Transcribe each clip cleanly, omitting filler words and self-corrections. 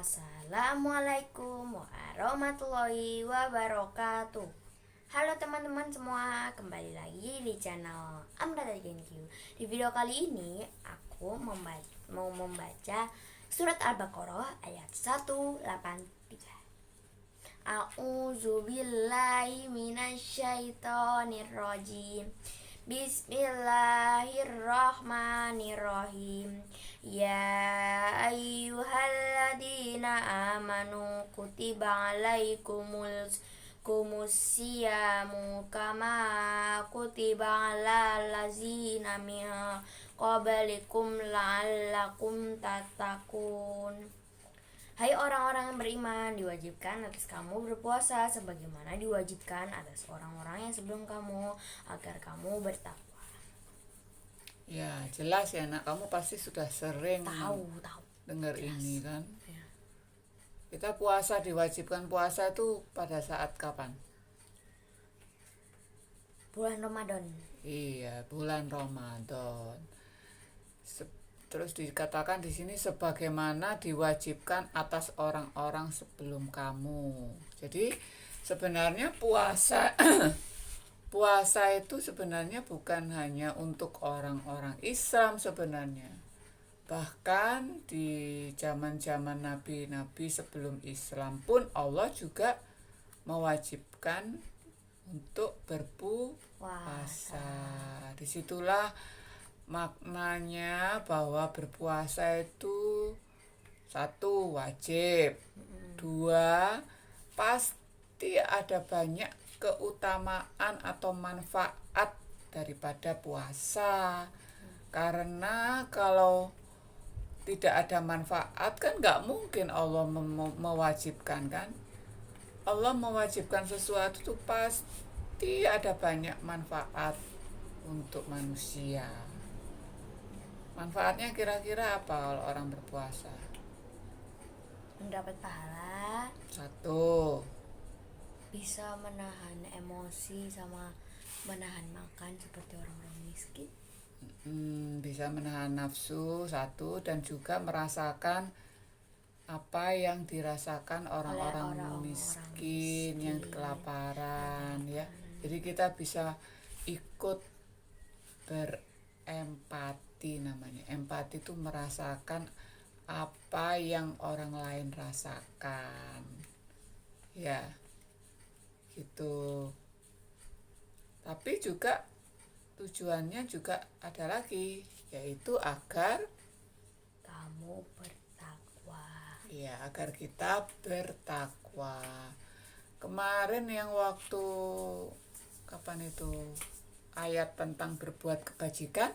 Assalamualaikum warahmatullahi wabarakatuh. Halo teman-teman semua, kembali lagi di channel Amra Thank You. Di video kali ini aku mau membaca surat Al-Baqarah ayat 183. A'udzubillahi minasyaitonirrajim. Bismillahirrahmanirrahim. Ya ayyuhalladzina amanu kutiba alaikumus siyamu kama kutiba alal ladzina min qablikum la'allakum tattaqun. Hai orang-orang yang beriman, diwajibkan atas kamu berpuasa sebagaimana diwajibkan atas orang-orang yang sebelum kamu, agar kamu bertakwa. Ya, jelas ya nak, kamu pasti sudah sering Tahu. dengar Jelas. ini kan. Ya. Kita puasa, diwajibkan puasa itu pada saat kapan? Bulan Ramadan. Iya, bulan Ramadan. Terus dikatakan di sini sebagaimana diwajibkan atas orang-orang sebelum kamu. Jadi sebenarnya puasa puasa itu sebenarnya bukan hanya untuk orang-orang Islam sebenarnya. Bahkan di zaman-zaman nabi-nabi sebelum Islam pun Allah juga mewajibkan untuk berpuasa. Disitulah maknanya bahwa berpuasa itu satu, wajib. Dua, pasti ada banyak keutamaan atau manfaat daripada puasa. Karena kalau tidak ada manfaat kan nggak mungkin Allah mewajibkan kan. Allah mewajibkan sesuatu itu pasti ada banyak manfaat untuk manusia. Manfaatnya kira-kira apa kalau orang berpuasa? Mendapat pahala, Satu, bisa menahan emosi sama menahan makan seperti orang-orang miskin. bisa menahan nafsu, satu, dan juga merasakan apa yang dirasakan orang-orang miskin yang kelaparan ya. Jadi kita bisa ikut berempati namanya. Empati itu merasakan apa yang orang lain rasakan. Ya. Gitu. Tapi juga tujuannya juga ada lagi, yaitu agar kamu bertakwa. Ya, agar kita bertakwa. Kemarin yang waktu kapan itu ayat tentang berbuat kebajikan,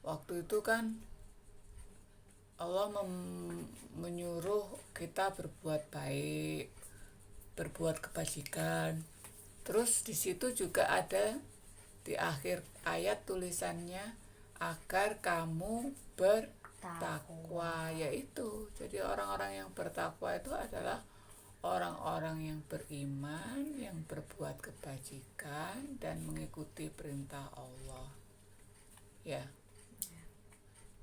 waktu itu kan Allah menyuruh kita berbuat baik, berbuat kebajikan. Terus di situ juga ada di akhir ayat tulisannya agar kamu bertakwa, yaitu jadi orang-orang yang bertakwa itu adalah orang-orang yang beriman, yang berbuat kebajikan dan mengikuti perintah Allah. Ya.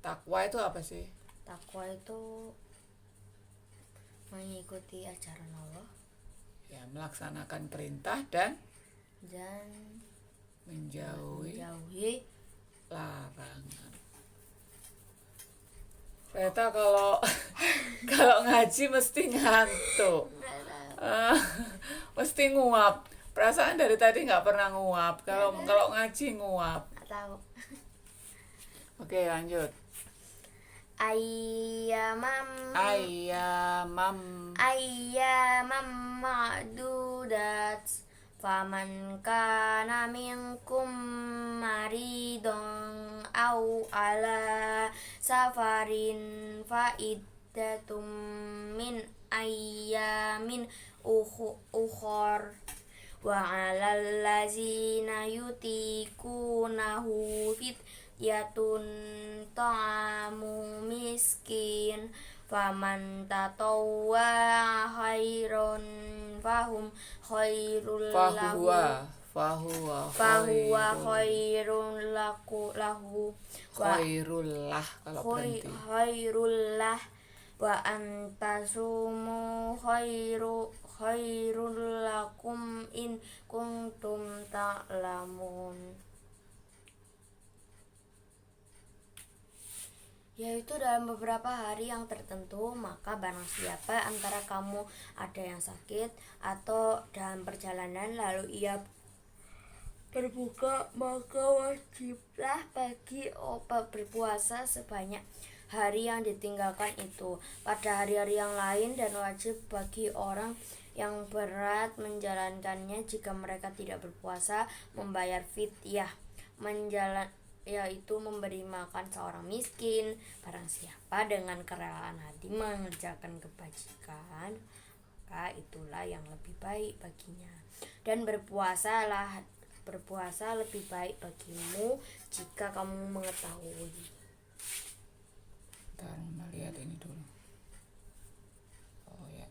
Takwa itu apa sih? Takwa itu mengikuti ajaran Allah. Ya, melaksanakan perintah dan menjauhi larangan. Ternyata kalau ngaji mesti ngantuk, mesti nguap. Perasaan dari tadi nggak pernah nguap. Kalau ngaji nguap. Nggak tahu. Oke, lanjut. Ayyamam ma'dudat faman kana minkum maridun au ala safarin fa iddatum min ayyamin ukhor wa 'alal ladzina yutikunahu fidyatun ta'amu miskin faman tatawwa khairon fahum khairul lahu fahuwa khairul lahu khairul lah kalau berhenti khairul lah wa antasumu khairul lakum in kuntum ta'lamun. Yaitu dalam beberapa hari yang tertentu, maka barang siapa antara kamu ada yang sakit atau dalam perjalanan lalu ia berbuka, maka wajiblah bagi berpuasa sebanyak hari yang ditinggalkan itu pada hari-hari yang lain, dan wajib bagi orang yang berat menjalankannya jika mereka tidak berpuasa membayar fidyah, yaitu memberi makan seorang miskin. Barang siapa dengan kerelaan hati mengerjakan kebajikan, maka itulah yang lebih baik baginya. Dan berpuasa lebih baik bagimu jika kamu mengetahui. Bentar, Mama lihat ini dulu. Oh ya.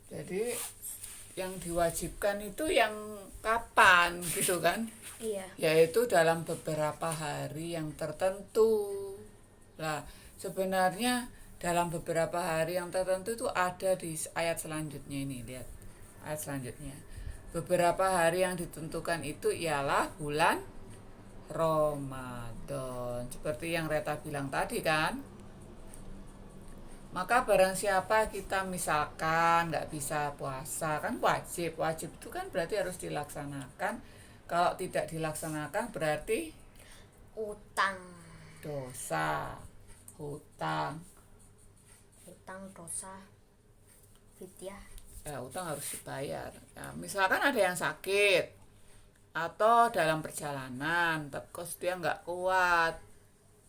Jadi yang diwajibkan itu yang kapan gitu kan? Iya. Yaitu dalam beberapa hari yang tertentu. Lah, sebenarnya dalam beberapa hari yang tertentu itu ada di ayat selanjutnya ini, lihat. Ayat selanjutnya. Beberapa hari yang ditentukan itu ialah bulan Ramadan. Seperti yang Reta bilang tadi kan? Maka barang siapa kita misalkan nggak bisa puasa, kan wajib itu kan berarti harus dilaksanakan. Kalau tidak dilaksanakan berarti Utang, dosa, hutang. dosa, fidyah. Ya, hutang harus dibayar. Ya, misalkan ada yang sakit atau dalam perjalanan, terus dia nggak kuat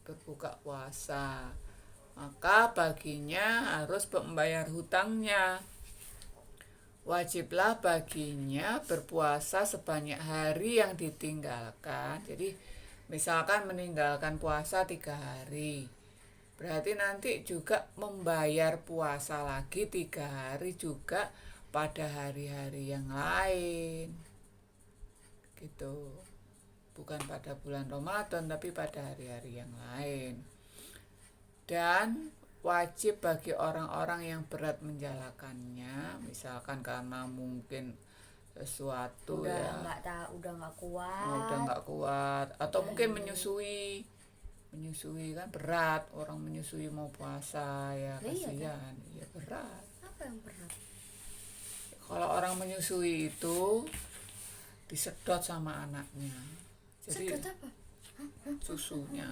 berbuka puasa, maka baginya harus membayar hutangnya. Wajiblah baginya berpuasa sebanyak hari yang ditinggalkan. Jadi misalkan meninggalkan puasa 3 hari, berarti nanti juga membayar puasa lagi 3 hari juga pada hari-hari yang lain gitu. Bukan pada bulan Ramadan tapi pada hari-hari yang lain. Dan wajib bagi orang-orang yang berat menjalankannya, misalkan karena mungkin sesuatu udah nggak kuat atau mungkin menyusui kan berat, orang menyusui mau puasa ya kasihan. Ya berat. Apa yang berat? Kalau orang menyusui itu disedot sama anaknya. Jadi sedot apa? susunya.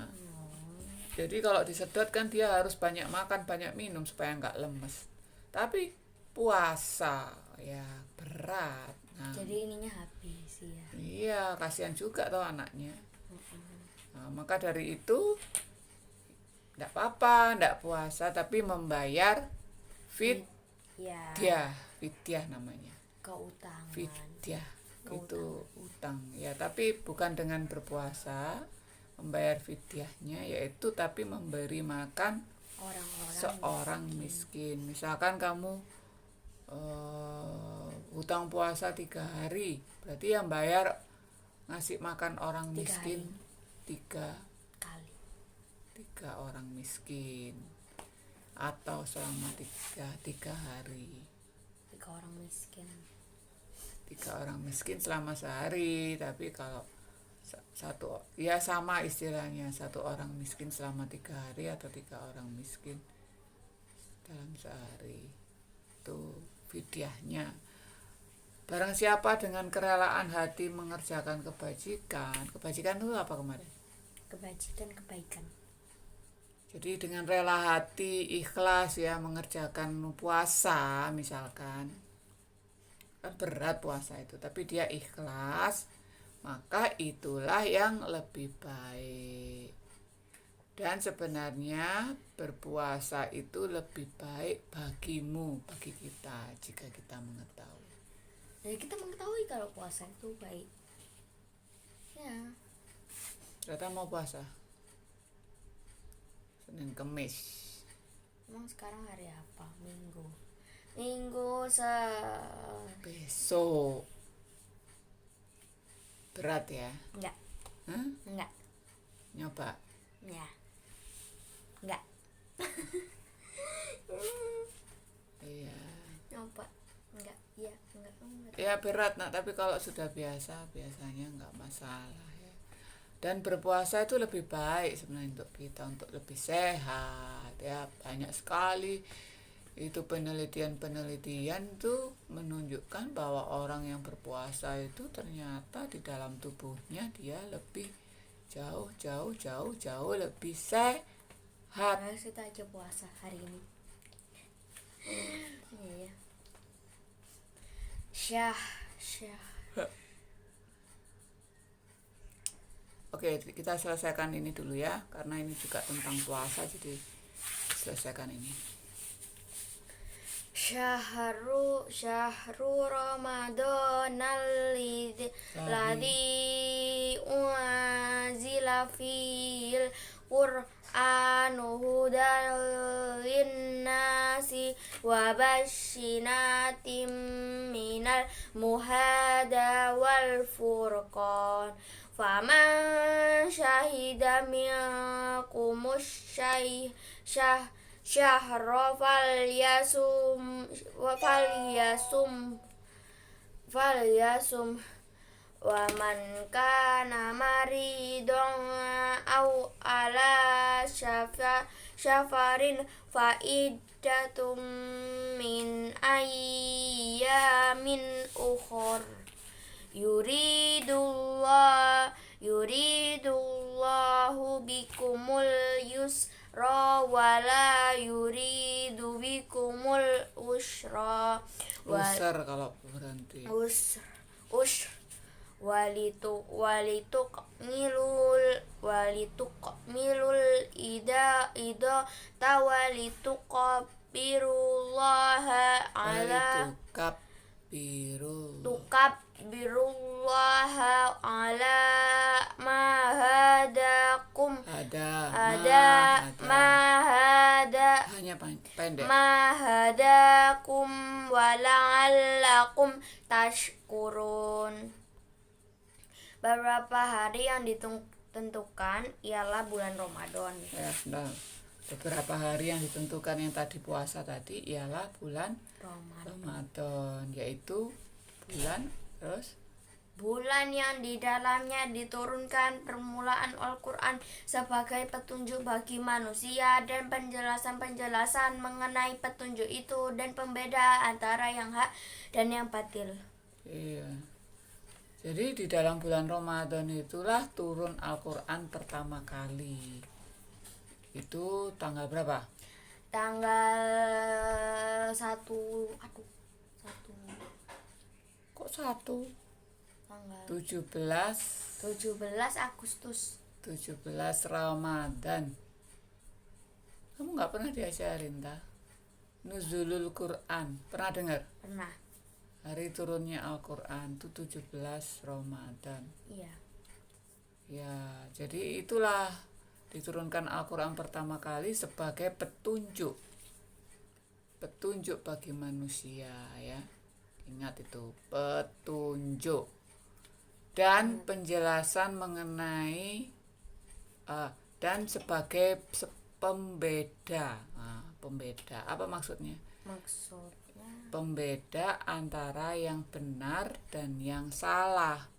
Jadi kalau disedot kan dia harus banyak makan, banyak minum supaya nggak lemes. Tapi puasa ya berat. Nah, jadi ininya habis ya. Iya, kasihan juga tuh anaknya. Nah, maka dari itu enggak apa-apa, enggak puasa tapi membayar fidyah namanya. Keutangan. Fidyah itu utang. Ya, tapi bukan dengan berpuasa membayar fidyahnya, yaitu tapi memberi makan seorang miskin. Misalkan kamu hutang puasa 3 hari, berarti yang bayar ngasih makan orang miskin 3 orang miskin, atau selama 3 hari 3 orang miskin selama sehari. Tapi kalau satu ya sama istilahnya, 1 orang miskin selama 3 hari atau 3 orang miskin dalam sehari, itu fidyahnya. Barang siapa dengan kerelaan hati mengerjakan kebajikan itu apa kemarin? Kebaikan. Jadi dengan rela hati ikhlas ya mengerjakan puasa, misalkan kan berat puasa itu, tapi dia ikhlas, maka itulah yang lebih baik. Dan sebenarnya berpuasa itu lebih baik bagimu, bagi kita, jika kita mengetahui. Jadi kita mengetahui kalau puasa itu baik. Ya. Ternyata mau puasa Senin Kemis. Emang sekarang hari apa? Minggu besok. Berat ya? Enggak. Hah? Enggak. Nyoba? Ya. Ya berat nak, tapi kalau sudah biasanya nggak masalah ya. Dan berpuasa itu lebih baik sebenarnya untuk kita, untuk lebih sehat ya. Banyak sekali itu penelitian tuh menunjukkan bahwa orang yang berpuasa itu ternyata di dalam tubuhnya dia lebih jauh lebih sehat. Kita aja puasa hari ini. Iya. Syah. Oke, kita selesaikan ini dulu ya, karena ini juga tentang puasa, jadi selesaikan ini. Syahru Ramadan ladzi unzila fil Qur'anu hudal linnasi wa basyinatim minal muhada wal furqan faman syahida minkumus syahra falyasum wa man kana maridun aw ala syafarin fa iddatum min ayyamin ukhur yuridullahu bikumul yusra wala yuridu bikumul usra Usar kalau berhenti. Walitukmilul ida tawalitukabirullaha ala tukabbirullaha ala ma hadakum hanya pendek mahadakum wala'allakum tashkurun. Beberapa hari yang ditentukan ialah bulan Ramadan. Ya, benar. Beberapa hari yang ditentukan yang tadi puasa tadi ialah bulan Ramadan, yaitu bulan yang di dalamnya diturunkan permulaan Al-Quran sebagai petunjuk bagi manusia dan penjelasan-penjelasan mengenai petunjuk itu dan pembeda antara yang hak dan yang batil. Iya. Jadi di dalam bulan Ramadan itulah turun Al-Quran pertama kali. Itu tanggal berapa? Tanggal 1. Kok 1? Tanggal 17 Agustus. 17 Ramadan. Kamu nggak pernah diajarin ta? Nuzulul Quran. Pernah dengar? Pernah. Hari turunnya Al-Quran itu 17 Ramadan. Iya. Ya, jadi itulah diturunkan Al-Quran pertama kali sebagai petunjuk bagi manusia ya. Ingat itu, petunjuk dan penjelasan mengenai dan sebagai pembeda. Pembeda apa maksudnya? Pembeda antara yang benar dan yang salah,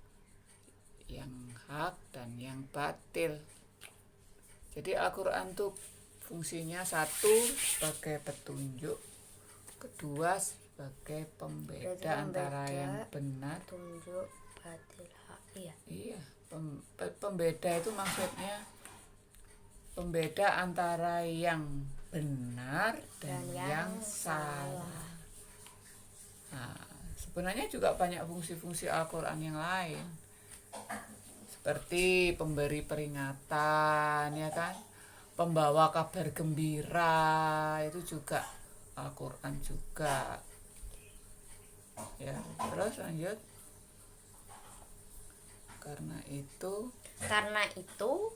yang hak dan yang batil. Jadi Al-Quran itu fungsinya satu sebagai petunjuk, kedua sebagai pembeda antara yang benar, petunjuk, batil, hak. Iya, pembeda itu maksudnya pembeda antara yang benar dan yang salah. Nah, sebenarnya juga banyak fungsi-fungsi Al-Quran yang lain, seperti pemberi peringatan, ya kan, pembawa kabar gembira, itu juga Al-Quran juga. Ya, terus lanjut. Karena itu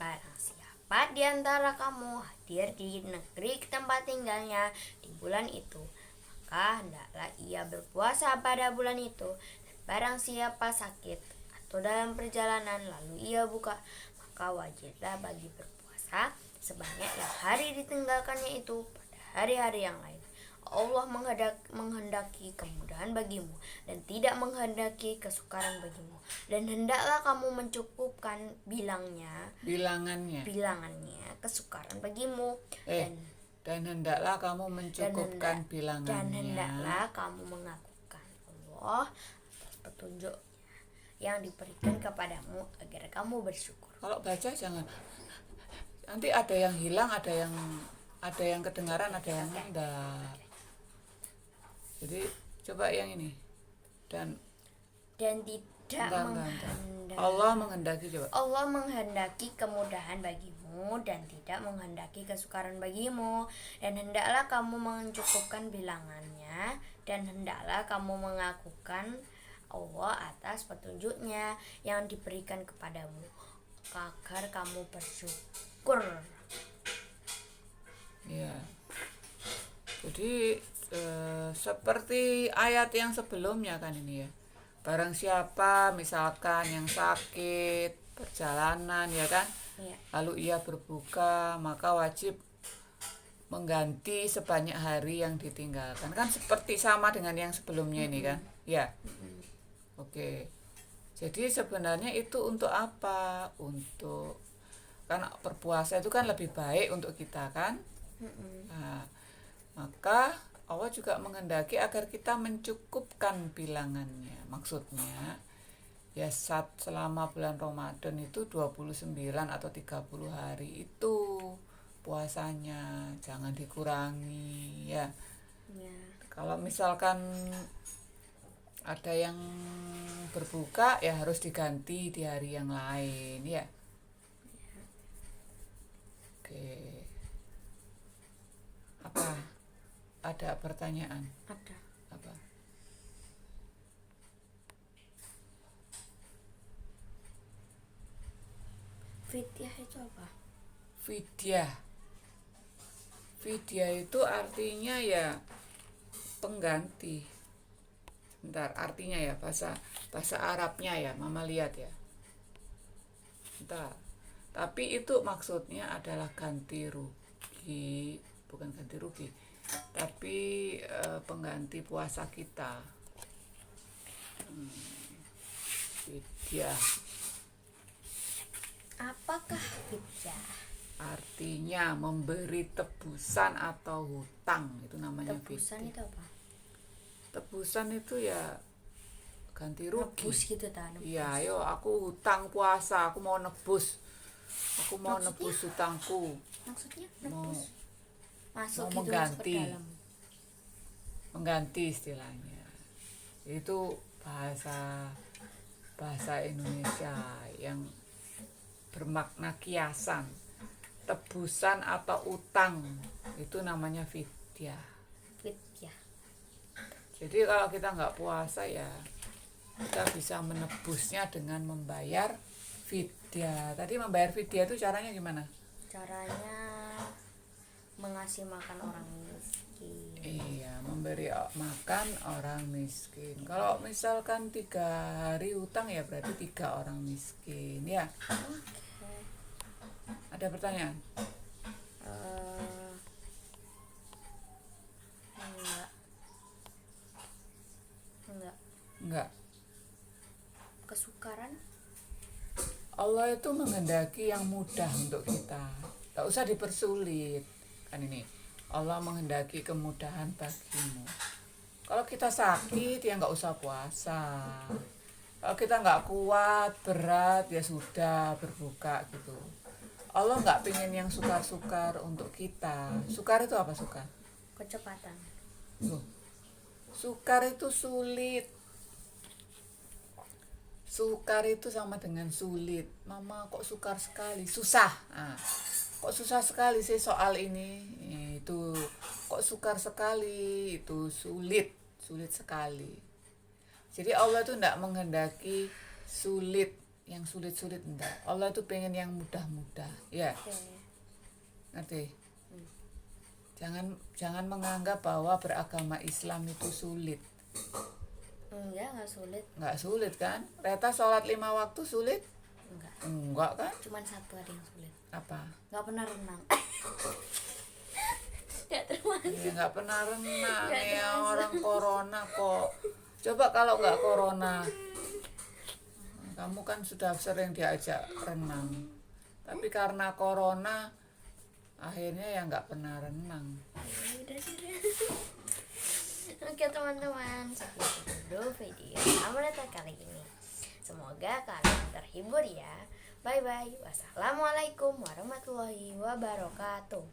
barang siapa di antara kamu hadir di negeri tempat tinggalnya di bulan itu, maka hendaklah ia berpuasa pada bulan itu. Dan barang siapa sakit atau dalam perjalanan lalu ia buka, maka wajiblah bagi berpuasa sebanyak yang hari ditinggalkannya itu pada hari-hari yang lain. Allah menghendaki kemudahan bagimu dan tidak menghendaki kesukaran bagimu. Dan hendaklah kamu mencukupkan bilangannya. kesukaran bagimu. Dan hendaklah kamu mencukupkan bilangannya. Dan hendaklah kamu mengakukan Allah atas petunjuk yang diberikan kepadamu agar kamu bersyukur. Kalau baca jangan, nanti ada yang hilang, ada yang kedengaran, ada yang enggak. Jadi coba yang ini. Dan tidak menghendaki. Allah menghendaki, coba. Allah menghendaki kemudahan bagimu dan tidak menghendaki kesukaran bagimu. Dan hendaklah kamu mencukupkan bilangannya, dan hendaklah kamu mengakukan Allah atas petunjuknya yang diberikan kepadamu agar kamu bersyukur. Ya. Jadi seperti ayat yang sebelumnya kan ini ya. Barang siapa misalkan yang sakit, perjalanan ya kan, lalu ia berbuka, maka wajib mengganti sebanyak hari yang ditinggalkan. Kan seperti sama dengan yang sebelumnya ini kan. Ya. Oke. Jadi sebenarnya itu untuk apa? Untuk kan berpuasa itu kan lebih baik untuk kita kan. Nah, maka Allah juga menghendaki agar kita mencukupkan bilangannya. Maksudnya ya selama bulan Ramadan itu 29 atau 30 hari itu puasanya, jangan dikurangi ya. Kalau misalkan ada yang berbuka ya harus diganti di hari yang lain ya. Oke. Apa? Ada pertanyaan? Ada. Apa? Fidyah itu apa? Fidyah itu artinya ya pengganti. Bentar, artinya ya bahasa Arabnya ya, Mama lihat ya. Bentar. Tapi itu maksudnya adalah ganti rugi, bukan ganti rugi, tapi pengganti puasa kita. Fidyah. Apakah fidyah? Artinya memberi tebusan atau hutang, itu namanya Tebusan fidyah. itu apa? Tebusan itu ya ganti rugi. Nebus gitu ta? Iya, ayo aku hutang puasa, aku mau nebus. Aku mau nebus hutangku. Maksudnya Mau nebus. Masuk mau gitu mengganti. ke dalam. Mengganti istilahnya. Itu bahasa Indonesia yang bermakna kiasan. Tebusan atau utang itu namanya fidyah. Fidyah. Jadi kalau kita nggak puasa ya kita bisa menebusnya dengan membayar fidyah. Tadi membayar fidyah itu caranya gimana? Caranya mengasih makan orang miskin. Iya, memberi makan orang miskin. Kalau misalkan 3 hari hutang ya berarti 3 orang miskin ya. Oke. Ada pertanyaan? Enggak. Kesukaran? Allah itu menghendaki yang mudah untuk kita. Tak usah dipersulit. Kan ini. Allah menghendaki kemudahan bagimu. Kalau kita sakit ya nggak usah puasa. Kalau kita nggak kuat, berat ya sudah berbuka gitu. Allah nggak pengen yang sukar-sukar untuk kita. Sukar itu apa sukar? Kecepatan. Loh, sukar itu sulit. Sukar itu sama dengan sulit. Mama kok sukar sekali? Susah. Nah, kok susah sekali sih soal ini? Itu kok sukar sekali? Itu sulit sekali. Jadi Allah itu tidak menghendaki sulit, yang sulit-sulit enggak. Allah itu pengen yang mudah-mudah, ya. Ngerti? Jangan menganggap bahwa beragama Islam itu sulit. Enggak sulit. Enggak sulit kan? Reta sholat 5 waktu sulit? Enggak kan? Cuman satu ada yang sulit. Apa? Enggak pernah renang. Nggak termasuk. Ya nggak pernah renang Nggak ya, termasuk. orang corona kok. Coba kalau nggak corona, kamu kan sudah sering diajak renang. Tapi karena corona, akhirnya ya nggak pernah renang. Udah sih. Oke teman-teman, segitu dulu video Amrata kali ini. Semoga kalian terhibur ya. Bye bye. Wassalamualaikum warahmatullahi wabarakatuh.